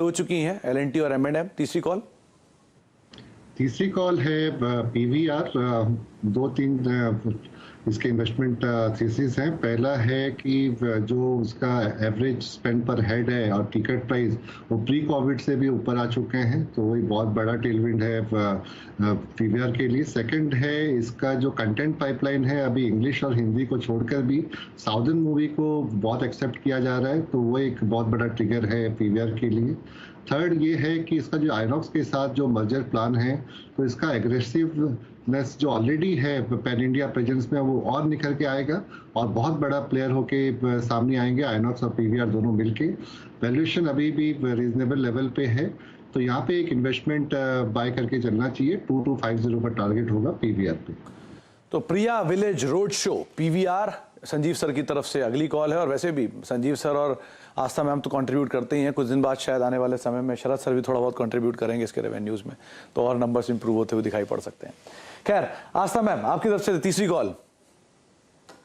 हो चुकी हैं L&T और M&M। तीसरी कॉल है पीवीआर। दो तीन इसके इन्वेस्टमेंट थीसिस हैं। पहला है कि जो उसका एवरेज स्पेंड पर हेड है और टिकट प्राइस वो प्री कोविड से भी ऊपर आ चुके हैं, तो वही बहुत बड़ा टेलविंड है पीवीआर के लिए। सेकंड है इसका जो कंटेंट पाइपलाइन है, अभी इंग्लिश और हिंदी को छोड़कर भी साउदर्न मूवी को बहुत एक्सेप्ट किया जा रहा है, तो वो एक बहुत बड़ा ट्रिगर है पीवीआर के लिए। थर्ड ये है कि इसका जो आइनॉक्स के साथ जो मर्जर प्लान है, तो इसका एग्रेसिवनेस जो ऑलरेडी है पैन इंडिया प्रेजेंस में वो और निखर के आएगा और बहुत बड़ा प्लेयर होके सामने आएंगे आइनॉक्स और पीवीआर दोनों मिलके। वैल्यूएशन अभी भी रीजनेबल लेवल पे है, तो यहाँ पे एक इन्वेस्टमेंट बाय करके चलना चाहिए। 2250 पर टारगेट होगा पीवीआर पे। तो Priya village road show PVR Sanjeev sir की तरफ से अगली कॉल है। और वैसे भी संजीव सर और आस्था मैम तो कंट्रीब्यूट करते ही हैं, कुछ दिन बाद शायद आने वाले समय में शरद सर भी थोड़ा बहुत कंट्रीब्यूट करेंगे इसके रेवेन्यूज में, तो और नंबर्स इंप्रूव होते हुए दिखाई पड़ सकते हैं। खैर आस्था मैम आपकी तरफ से तीसरी कॉल।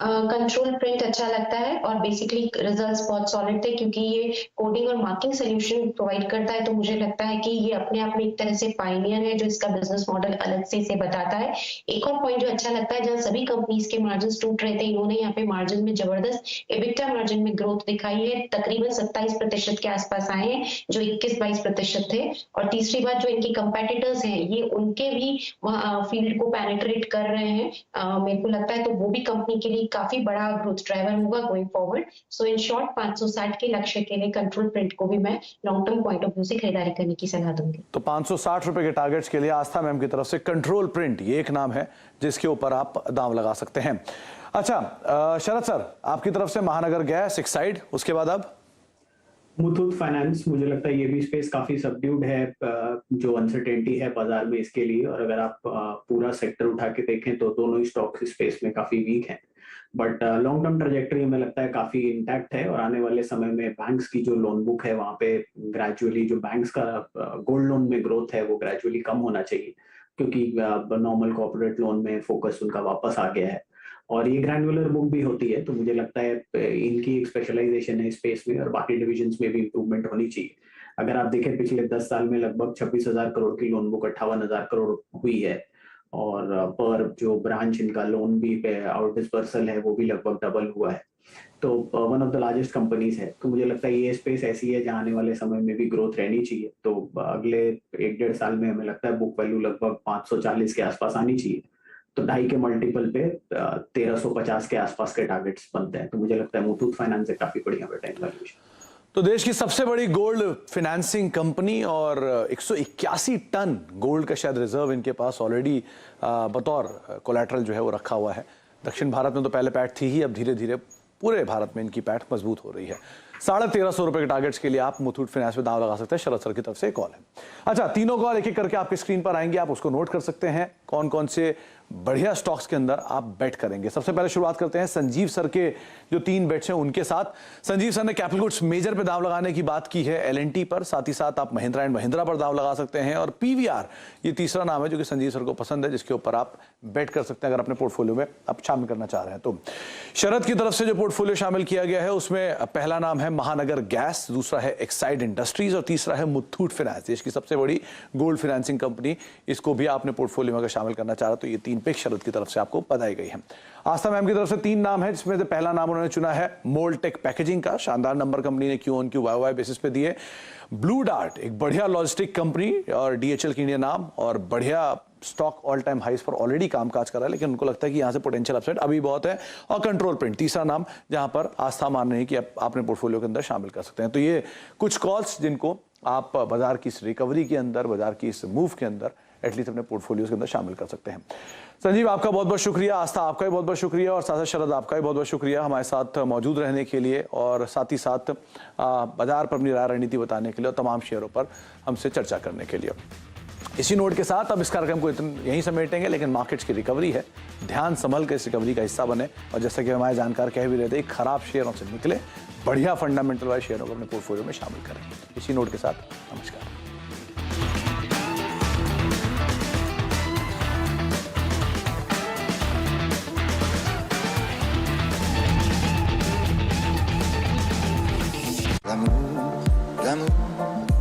कंट्रोल प्रिंट अच्छा लगता है और बेसिकली रिजल्ट्स बहुत सॉलिड थे, क्योंकि ये कोडिंग और मार्किंग सोल्यूशन प्रोवाइड करता है, तो मुझे लगता है कि ये अपने आप में एक तरह से पायनियर है जो इसका बिजनेस मॉडल अलग से इसे बताता है। एक और पॉइंट जो अच्छा लगता है, जहाँ सभी कंपनीज के मार्जिन टूट रहे थे, इन्होंने यहाँ पे मार्जिन में जबरदस्त एबिटा मार्जिन में ग्रोथ दिखाई है, तकरीबन 27% के आसपास आए हैं जो 21-22% थे। और तीसरी बात, जो इनकी कंपेटिटर्स हैं ये उनके भी फील्ड को पेनिट्रेट कर रहे हैं, मेरे को लगता है, तो वो भी कंपनी के लिए काफी बड़ा ग्रोथ ड्राइवर होगा going forward. So in short 560 के लक्ष्य के लिए कंट्रोल प्रिंट को भी मैं long term point of view से खरीदारी करने की सलाह दूंगी। तो 560 रुपए के टारगेट्स के लिए आस्था मैम की तरफ से कंट्रोल प्रिंट ये एक नाम है जिसके ऊपर आप दांव लगा सकते हैं। अच्छा शरद सर आपकी तरफ से महानगर गैस, एक्साइड, उसके बाद अब मुथूट फाइनेंस। मुझे लगता है ये भी स्पेस काफी सबड्यूड है, जो अनसर्टेनिटी है बाजार में इसके लिए, और अगर आप पूरा सेक्टर उठा के देखें तो दोनों ही स्टॉक्स इस स्पेस में काफी वीक हैं, बट लॉन्ग टर्म ट्रैजेक्टरी हमें लगता है काफी इंटैक्ट है। और आने वाले समय में बैंक्स की जो लोन बुक है वहां पे ग्रेजुअली जो बैंक्स का गोल्ड लोन में ग्रोथ है वो ग्रेजुअली कम होना चाहिए, क्योंकि नॉर्मल कॉर्पोरेट लोन में फोकस उनका वापस आ गया है और ये ग्रैन्युलर बुक भी होती है, तो मुझे लगता है इनकी एक स्पेशलाइजेशन है स्पेस में और बाकी डिविजन्स में भी इंप्रूवमेंट होनी चाहिए। अगर आप देखें पिछले 10 साल में लगभग 26,000 करोड़ की लोन बुक 58,000 करोड़ हुई है, और पर जो ब्रांच इनका लोन भी आउट डिस्पर्सल है वो भी लगभग डबल हुआ है, तो one of the largest companies है। तो मुझे लगता है ये स्पेस ऐसी है जहां आने वाले समय में भी ग्रोथ रहनी चाहिए। तो अगले 1-1.5 साल में हमें लगता है बुक वैल्यू लगभग 540 के आसपास आनी चाहिए, तो 2.5 के मल्टीपल पे 1350 के आसपास के टारगेट्स बनते हैं। तो मुझे लगता है मुथूट फाइनेंस एक काफी बढ़िया वैल्यूएशन। तो देश की सबसे बड़ी गोल्ड फाइनेंसिंग कंपनी और 181 टन गोल्ड का शायद रिजर्व इनके पास ऑलरेडी बतौर कोलैटरल जो है वो रखा हुआ है। दक्षिण भारत में तो पहले पैठ थी ही, अब धीरे धीरे पूरे भारत में इनकी पैठ मजबूत हो रही है। 1350 रुपए के टारगेट्स के लिए आप मुथूट फाइनेंस में दांव लगा सकते हैं। शरद सर की तरफ से कॉल है। अच्छा तीनों कॉल एक एक करके आपकी स्क्रीन पर आएंगे, आप उसको नोट कर सकते हैं कौन कौन से बढ़िया स्टॉक्स के अंदर आप बेट करेंगे। सबसे पहले शुरुआत करते हैं संजीव सर के जो 3 बेट्स हैं उनके साथ। संजीव सर ने कैपिटल गुड्स मेजर पे दांव लगाने की बात की है, L&T पर, साथ ही साथ आप महिंद्रा एंड महिंद्रा पर दांव लगा सकते हैं, और पीवीआर ये तीसरा नाम है जो कि संजीव सर को पसंद है, जिसके ऊपर आप बेट कर सकते हैं अगर अपने पोर्टफोलियो में आप शामिल करना चाह रहे हैं। तो शरद की तरफ से जो पोर्टफोलियो शामिल किया गया है उसमें पहला नाम है महानगर गैस, दूसरा है एक्साइड इंडस्ट्रीज और तीसरा है मुथूट फाइनेंस, देश की सबसे बड़ी गोल्ड फाइनेंसिंग कंपनी। इसको भी आपने पोर्टफोलियो में अगर शामिल करना चाह रहे तो ये 3 पिक शरद की तरफ से आपको बताई गई है। आस्था मैम की तरफ से 3 नाम है, जिसमें से पहला नाम उन्होंने चुना है मोल्टेक पैकेजिंग का, शानदार नंबर कंपनी ने Q on Q Y basis पे दिए। ब्लू डार्ट एक बढ़िया लॉजिस्टिक कंपनी और DHL की इंडिया नाम, और बढ़िया स्टॉक ऑल टाइम हाइस पर ऑलरेडी कामकाज कर रहा है, लेकिन उनको लगता है कि यहां से पोटेंशियल अपसाइड अभी बहुत है। और कंट्रोल प्रिंट तीसरा नाम, जहां पर आस्था मान रही है कि आपने पोर्टफोलियो के अंदर शामिल कर सकते हैं। तो ये कुछ कॉल्स जिनको आप बाजार की इस रिकवरी के अंदर, बाजार की इस मूव के अंदर एटलीस्ट अपने पोर्टफोलियोज के अंदर शामिल कर सकते हैं। संजीव आपका बहुत बहुत शुक्रिया, आस्था आपका भी बहुत बहुत शुक्रिया, और साथ शरद आपका भी बहुत बहुत शुक्रिया हमारे साथ मौजूद रहने के लिए और साथ ही साथ बाजार पर अपनी राय रणनीति बताने के लिए और तमाम शेयरों पर हमसे चर्चा करने के लिए। इसी नोट के साथ अब इस कार्यक्रम को यहीं समेटेंगे, लेकिन मार्केट्स की रिकवरी है, ध्यान संभल के इस रिकवरी का हिस्सा बने, और जैसा कि हमारे जानकार कह भी रहे थे खराब शेयरों से निकले, बढ़िया फंडामेंटल वाले शेयरों को अपने पोर्टफोलियो में शामिल करें। इसी नोट के साथ नमस्कार। L'amour, l'amour